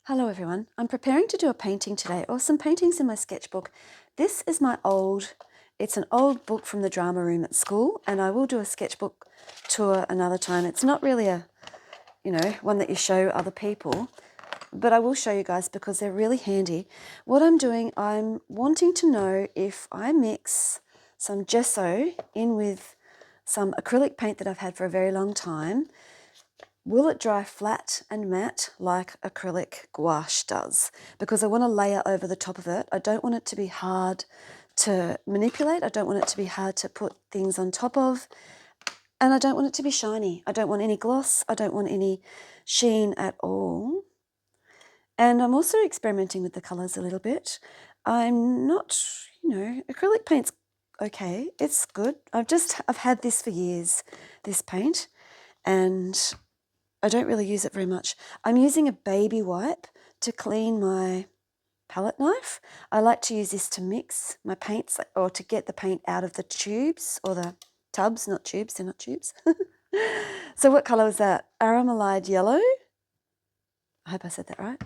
Hello everyone, I'm preparing to do a painting today, or some paintings in my sketchbook. This is it's an old book from the drama room at school, and I will do a sketchbook tour another time. It's not really one that you show other people, but I will show you guys because they're really handy. What I'm doing, I'm wanting to know if I mix some gesso in with some acrylic paint that I've had for a very long time. Will it dry flat and matte like acrylic gouache does? Because I want to layer over the top of it. I don't want it to be hard to manipulate. I don't want it to be hard to put things on top of. And I don't want it to be shiny. I don't want any gloss. I don't want any sheen at all. And I'm also experimenting with the colours a little bit. I'm not, acrylic paint's okay. It's good. I've had this for years, this paint, and I don't really use it very much. I'm using a baby wipe to clean my palette knife. I like to use this to mix my paints or to get the paint out of the tubes or the tubs, not tubes, they're not tubes. So what colour was that? Aramelide yellow. I hope I said that right.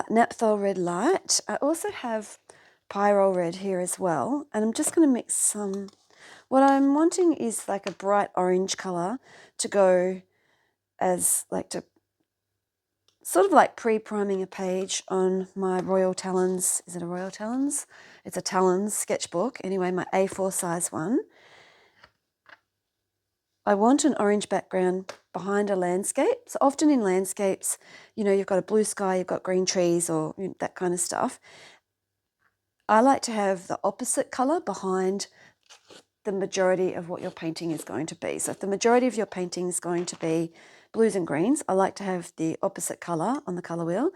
Naphthol red light. I also have pyrrole red here as well. And I'm just going to mix some. What I'm wanting is like a bright orange colour to go as to sort of like pre-priming a page on my Royal Talens. Is it a Royal Talens? It's a Talens sketchbook. Anyway, my A4 size one. I want an orange background behind a landscape. So often in landscapes, you've got a blue sky, you've got green trees or that kind of stuff. I like to have the opposite colour behind the majority of what your painting is going to be. So if the majority of your painting is going to be blues and greens, I like to have the opposite colour on the colour wheel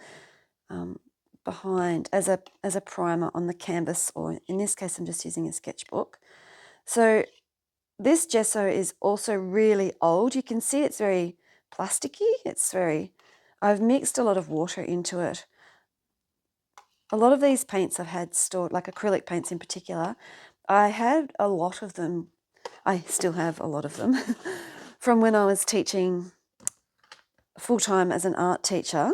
behind as a primer on the canvas, or in this case I'm just using a sketchbook. So this gesso is also really old. You can see it's very plasticky. I've mixed a lot of water into it. A lot of these paints I've had stored, like acrylic paints in particular, I had a lot of them. I still have a lot of them from when I was teaching full-time as an art teacher,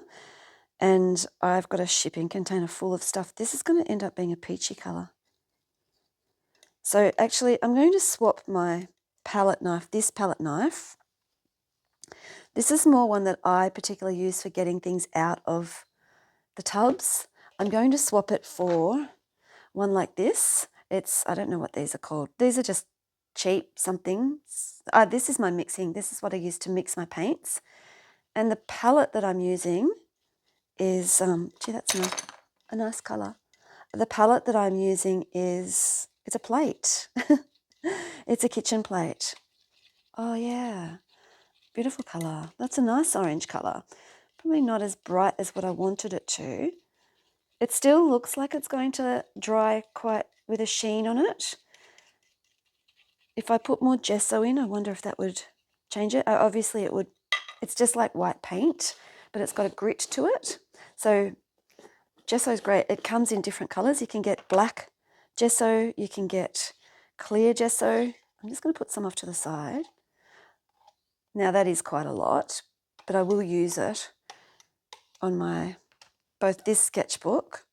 and I've got a shipping container full of stuff. This is going to end up being a peachy colour. So actually I'm going to swap my palette knife, this palette knife. This is more one that I particularly use for getting things out of the tubs. I'm going to swap it for one like this. I don't know what these are called. These are just cheap something. This is my mixing. This is what I use to mix my paints. And the palette that I'm using is, gee, that's a nice colour. The palette that I'm using it's a plate. It's a kitchen plate. Oh yeah, beautiful colour. That's a nice orange colour. Probably not as bright as what I wanted it to. It still looks like it's going to dry quite with a sheen on it. If I put more gesso in, I wonder if that would change it. Obviously it would. It's just like white paint, but it's got a grit to it. So gesso is great. It comes in different colours. You can get black gesso, you can get clear gesso. I'm just going to put some off to the side. Now that is quite a lot, but I will use it on both this sketchbook.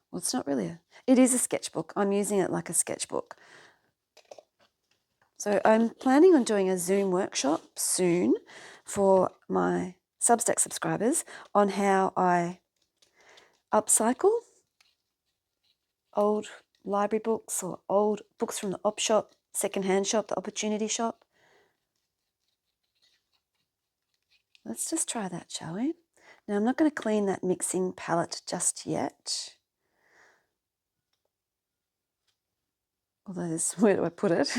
Well, it's not really it is a sketchbook. I'm using it like a sketchbook. So I'm planning on doing a Zoom workshop soon for my Substack subscribers on how I upcycle old library books or old books from the op shop, secondhand shop, the opportunity shop. Let's just try that, shall we? Now I'm not going to clean that mixing palette just yet. Although where do I put it?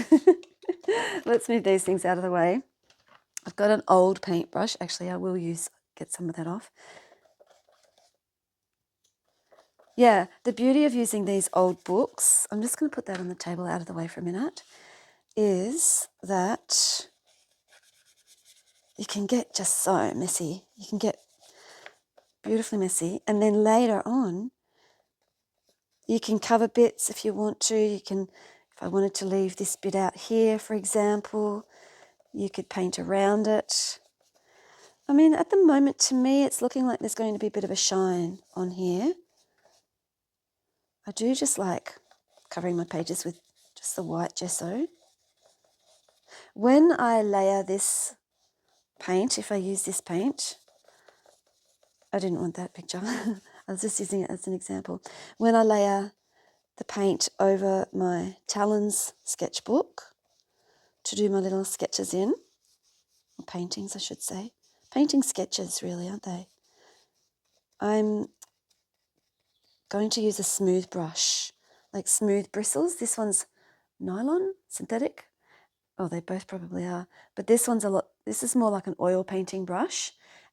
Let's move these things out of the way. I've got an old paintbrush. Actually, I will get some of that off. Yeah, the beauty of using these old books, I'm just going to put that on the table out of the way for a minute, is that you can get just so messy. You can get beautifully messy. And then later on, you can cover bits if you want to. If I wanted to leave this bit out here, for example, you could paint around it. I mean, at the moment, to me, it's looking like there's going to be a bit of a shine on here. I do just like covering my pages with just the white gesso. When I layer this paint, if I use this paint, I didn't want that picture. I was just using it as an example. When I layer the paint over my Talen's sketchbook to do my little sketches in, or paintings, I should say. Painting sketches, really, aren't they? I'm going to use a smooth brush, like smooth bristles. This one's nylon, synthetic. Oh, they both probably are. But this one's this is more like an oil painting brush,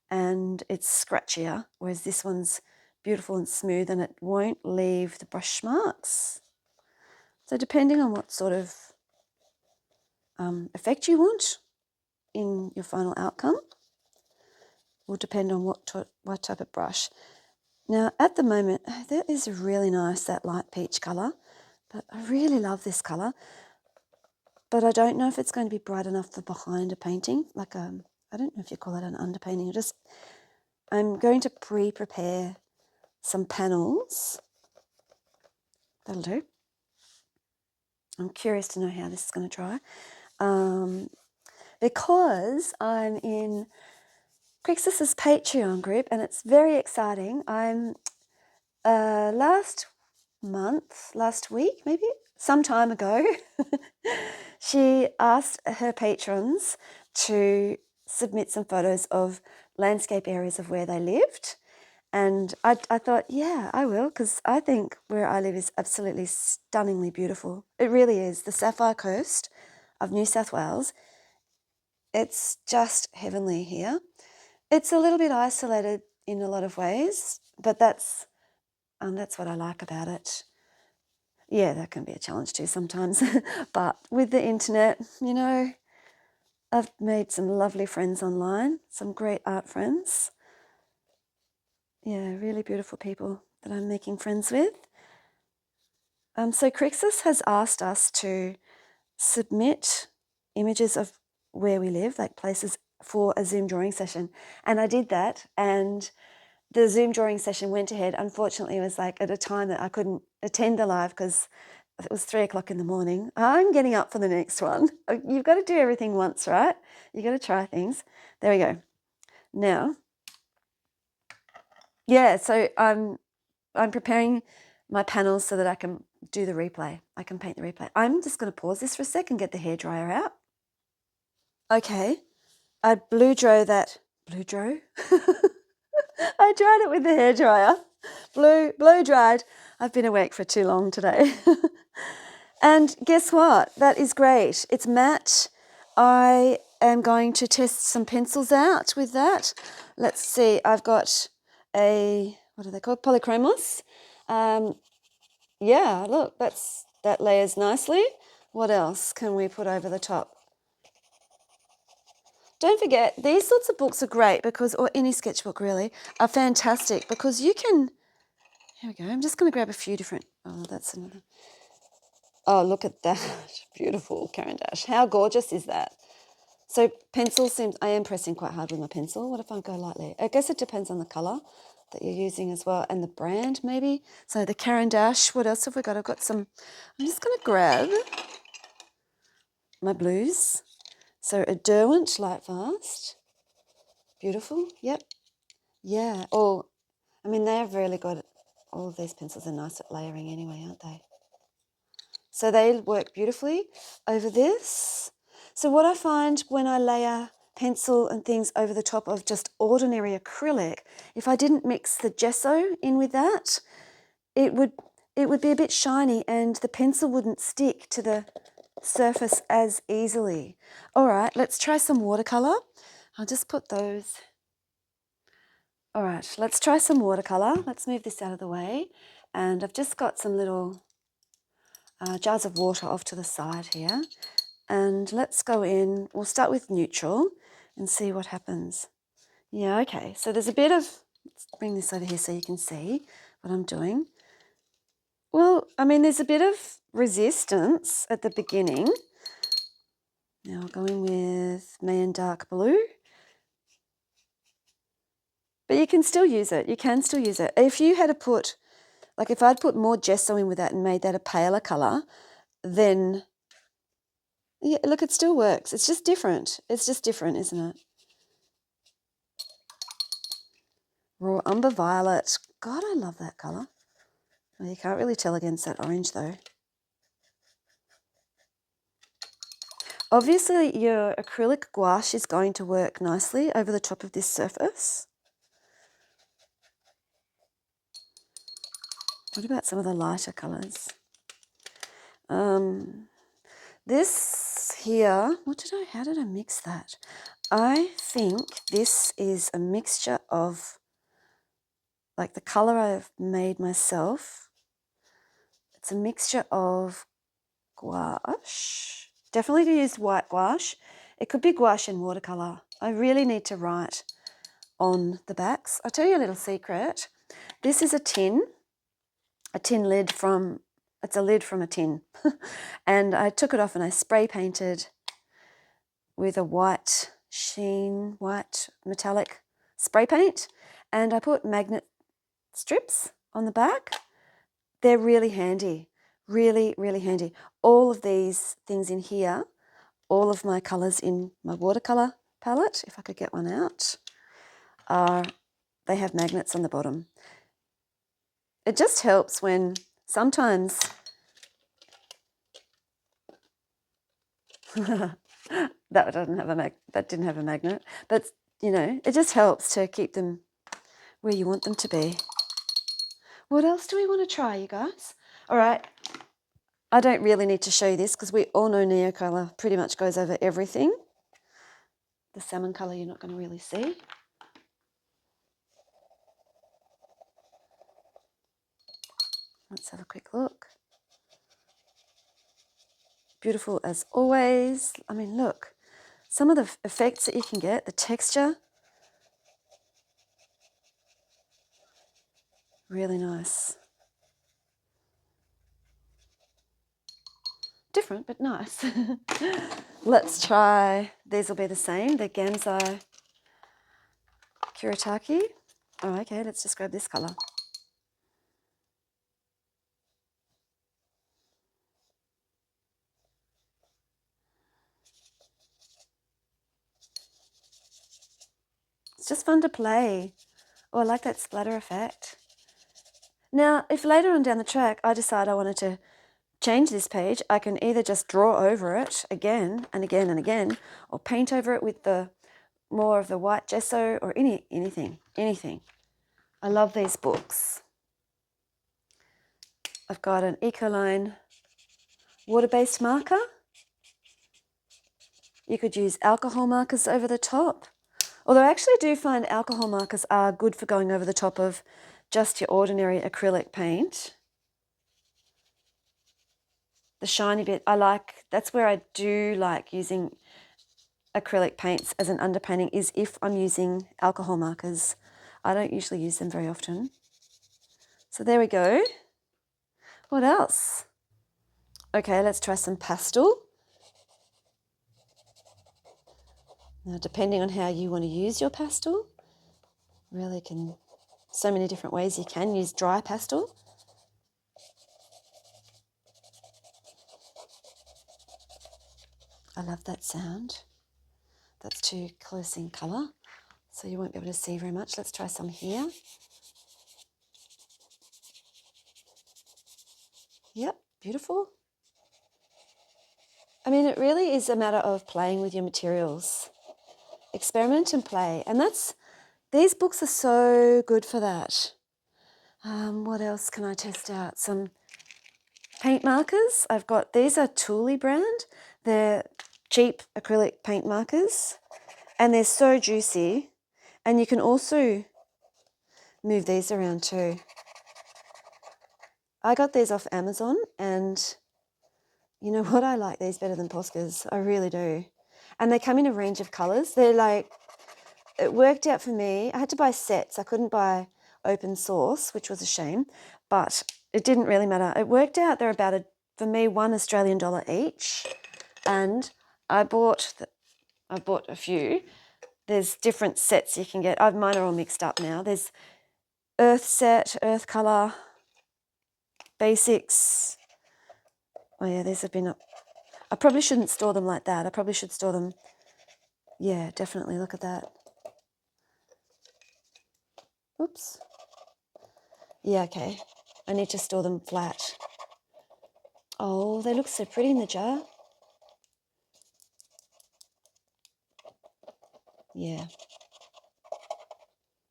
and it's scratchier, whereas this one's beautiful and smooth and it won't leave the brush marks. So depending on what sort of effect you want in your final outcome will depend on what type of brush. Now, at the moment, that is really nice, that light peach colour, but I really love this colour. But I don't know if it's going to be bright enough for behind a painting, like I don't know if you call it an underpainting. I'm going to prepare some panels. That'll do. I'm curious to know how this is going to dry. Because I'm in Crixus's Patreon group and it's very exciting. I'm last week, maybe, some time ago, she asked her patrons to submit some photos of landscape areas of where they lived. And I thought, yeah, I will, because I think where I live is absolutely stunningly beautiful. It really is. The Sapphire Coast of New South Wales, it's just heavenly here. It's a little bit isolated in a lot of ways, but that's what I like about it. Yeah, that can be a challenge too sometimes. But with the internet, you know, I've made some lovely friends online, some great art friends. Yeah, really beautiful people that I'm making friends with. So Crixus has asked us to submit images of where we live, like places, for a Zoom drawing session. And I did that, and the Zoom drawing session went ahead. Unfortunately, it was like at a time that I couldn't attend the live because it was 3 o'clock in the morning. I'm getting up for the next one. You've got to do everything once, right? You've got to try things. There we go. Now, yeah, so I'm preparing my panels so that I can do the replay. I can paint the replay. I'm just going to pause this for a sec and get the hairdryer out. Okay, I blue dro that. Blue dro? I dried it with the hairdryer. Blow dried. I've been awake for too long today. And guess what? That is great. It's matte. I am going to test some pencils out with that. Let's see. I've got a, what are they called? Polychromos. Yeah, look, that layers nicely. What else can we put over the top? Don't forget, these sorts of books are great because, or any sketchbook really, are fantastic because you can, here we go, I'm just going to grab a few different, oh, that's another. Oh, look at that. Beautiful Caran d'Ache. How gorgeous is that? So pencil seems, I am pressing quite hard with my pencil. What if I go lightly? I guess it depends on the colour that you're using as well and the brand maybe. So the Caran d'Ache, what else have we got? I've got some, I'm just going to grab my blues. So a Derwent Light Fast. Beautiful. Yep. Yeah. Oh, I mean, they've really got, all of these pencils are nice at layering anyway, aren't they? So they work beautifully over this. So what I find when I layer pencil and things over the top of just ordinary acrylic, if I didn't mix the gesso in with that, it would be a bit shiny and the pencil wouldn't stick to the surface as easily. All right, let's try some watercolour. I'll just put those. All right, let's try some watercolour. Let's move this out of the way. And I've just got some little jars of water off to the side here. And let's go in, we'll start with neutral and see what happens. Yeah, okay, so there's a bit of, let's bring this over here so you can see what I'm doing. Well, I mean, there's a bit of resistance at the beginning. Now going with Mayan Dark Blue. But you can still use it. You can still use it. If you had to put, like if I'd put more gesso in with that and made that a paler colour, then, yeah, look, it still works. It's just different. It's just different, isn't it? Raw Umber Violet. God, I love that colour. Well, you can't really tell against that orange though. Obviously, your acrylic gouache is going to work nicely over the top of this surface. What about some of the lighter colours? This here, how did I mix that? I think this is a mixture of, like the colour I've made myself, it's a mixture of gouache. Definitely use white gouache. It could be gouache and watercolour. I really need to write on the backs. I'll tell you a little secret. This is a tin lid from, it's a lid from a tin. And I took it off and I spray painted with a white sheen, white metallic spray paint. And I put magnet strips on the back. They're really handy, really, really handy. All of these things in here, all of my colours in my watercolour palette, if I could get one out, they have magnets on the bottom. It just helps when sometimes that didn't have a magnet, but you know, it just helps to keep them where you want them to be. What else do we want to try, you guys? All right, I don't really need to show you this because we all know Neocolour pretty much goes over everything. The salmon colour you're not going to really see. Let's have a quick look. Beautiful as always. I mean, look, some of the effects that you can get, the texture, really nice. Different, but nice. Let's try, these will be the same, the Gansi Kuretake. Oh, okay, let's just grab this colour. It's just fun to play. Oh, I like that splatter effect. Now, if later on down the track I decide I wanted to change this page, I can either just draw over it again and again and again, or paint over it with the more of the white gesso, or anything. I love these books. I've got an Ecoline water-based marker. You could use alcohol markers over the top. Although I actually do find alcohol markers are good for going over the top of just your ordinary acrylic paint. The shiny bit, that's where I do like using acrylic paints as an underpainting, is if I'm using alcohol markers. I don't usually use them very often. So there we go. What else? Okay, let's try some pastel. Now, depending on how you want to use your pastel, really so many different ways you can use dry pastel. I love that sound. That's too close in colour, so you won't be able to see very much. Let's try some here. Yep, beautiful. I mean, it really is a matter of playing with your materials. Experiment and play. And these books are so good for that. What else can I test out? Some paint markers. These are Tooli brand. They're cheap acrylic paint markers. And they're so juicy. And you can also move these around too. I got these off Amazon, and you know what? I like these better than Posca's. I really do. And they come in a range of colours. It worked out for me. I had to buy sets. I couldn't buy open source, which was a shame, but it didn't really matter. It worked out. They're about, for me, $1 Australian each. And I bought a few. There's different sets you can get. Mine are all mixed up now. There's Earth set, Earth colour, basics. Oh yeah, these have been, I probably shouldn't store them like that. I probably should store them, yeah, definitely, look at that. Oops. Yeah, okay. I need to store them flat. Oh, they look so pretty in the jar. Yeah.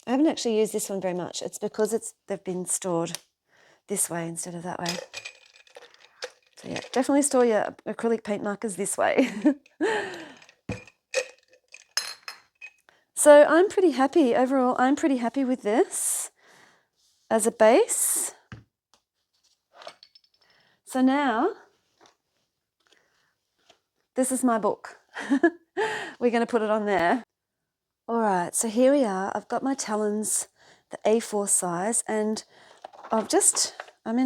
I haven't actually used this one very much. It's because they've been stored this way instead of that way. So yeah, definitely store your acrylic paint markers this way. So I'm pretty happy overall. I'm pretty happy with this as a base. So now, this is my book. We're going to put it on there. All right, so here we are. I've got my talons, the A4 size, and I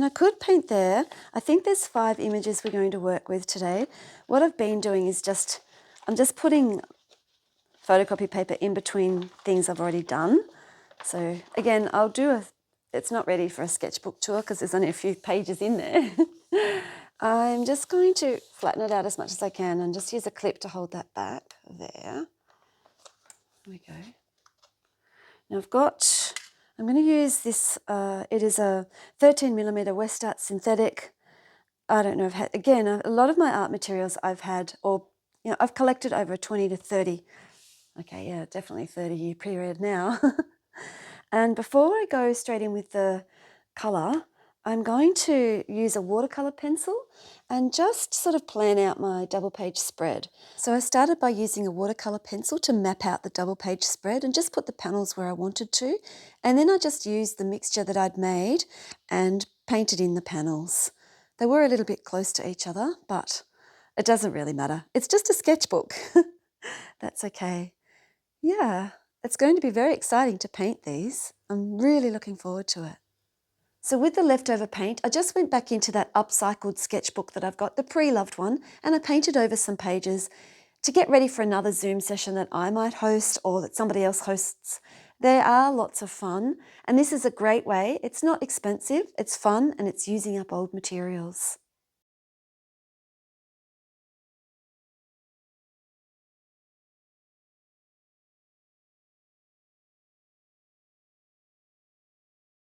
could paint there. I think there's 5 images we're going to work with today. What I've been doing is I'm just putting photocopy paper in between things I've already done. So again, it's not ready for a sketchbook tour because there's only a few pages in there. I'm just going to flatten it out as much as I can and just use a clip to hold that back there. There we go. Now I'm going to use this, it is a 13mm West Art synthetic. I don't know, again, a lot of my art materials I've had, I've collected over a 20 to 30, okay, yeah, definitely 30-year period now. And before I go straight in with the colour, I'm going to use a watercolour pencil and just sort of plan out my double page spread. So I started by using a watercolour pencil to map out the double page spread and just put the panels where I wanted to. And then I just used the mixture that I'd made and painted in the panels. They were a little bit close to each other, but it doesn't really matter. It's just a sketchbook. That's okay. Yeah, it's going to be very exciting to paint these. I'm really looking forward to it. So with the leftover paint, I just went back into that upcycled sketchbook that I've got, the pre-loved one, and I painted over some pages to get ready for another Zoom session that I might host or that somebody else hosts. They are lots of fun, and this is a great way. It's not expensive, it's fun, and it's using up old materials.